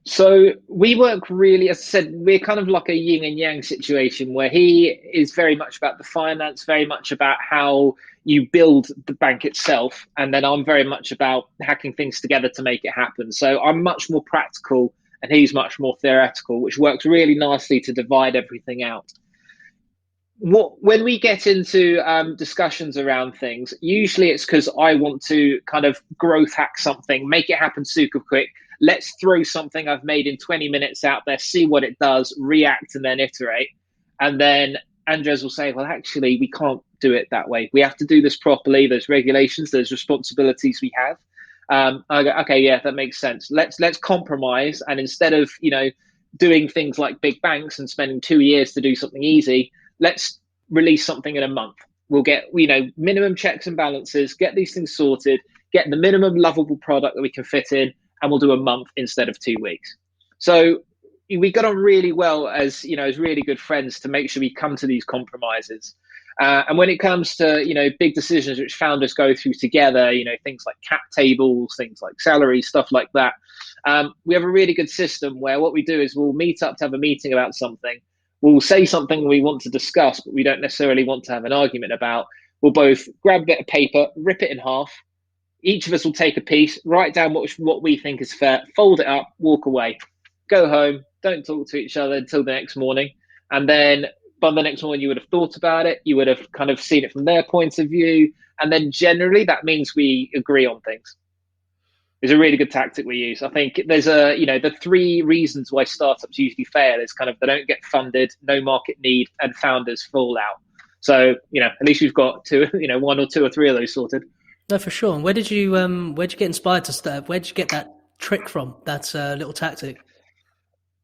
So we work really, as I said, we're kind of like a yin and yang situation where he is very much about the finance, very much about how you build the bank itself. And then I'm very much about hacking things together to make it happen. So I'm much more practical and he's much more theoretical, which works really nicely to divide everything out. When we get into discussions around things, usually it's because I want to kind of growth hack something, make it happen super quick. Let's throw something I've made in 20 minutes out there, see what it does, react, and then iterate. And then Andres will say, well, actually, we can't do it that way. We have to do this properly. There's regulations, there's responsibilities we have. I go, okay, yeah, that makes sense. Let's compromise. And instead of, doing things like big banks and spending 2 years to do something easy, let's release something in a month. We'll get, minimum checks and balances, get these things sorted, get the minimum lovable product that we can fit in, and we'll do a month instead of 2 weeks. So we got on really well as really good friends to make sure we come to these compromises. And when it comes to big decisions which founders go through together, things like cap tables, things like salary, stuff like that, we have a really good system where what we do is we'll meet up to have a meeting about something. We'll say something we want to discuss, but we don't necessarily want to have an argument about. We'll both grab a bit of paper, rip it in half. Each of us will take a piece, write down what we think is fair, fold it up, walk away, go home, don't talk to each other until the next morning. And then by the next morning, you would have thought about it. You would have kind of seen it from their point of view. And then generally that means we agree on things. It's a really good tactic we use. I think there's the three reasons why startups usually fail is kind of they don't get funded, no market need, and founders fall out. So, at least we've got two, one or two or three of those sorted. No, for sure. And where'd you get inspired to start? Where'd you get that trick from? That little tactic?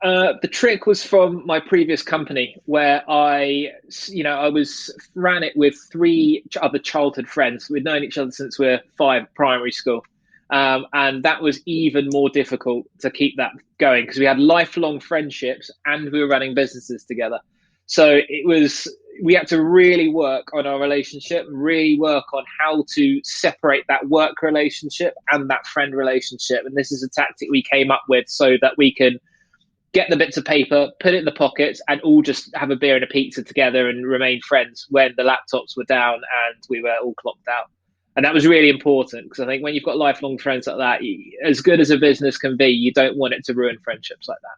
The trick was from my previous company where I was ran it with three other childhood friends. We'd known each other since we were 5 primary school. And that was even more difficult to keep that going because we had lifelong friendships and we were running businesses together. So we had to really work on our relationship, really work on how to separate that work relationship and that friend relationship. And this is a tactic we came up with so that we can get the bits of paper, put it in the pockets, and all just have a beer and a pizza together and remain friends when the laptops were down and we were all clocked out. And that was really important because I think when you've got lifelong friends like that, as good as a business can be, you don't want it to ruin friendships like that.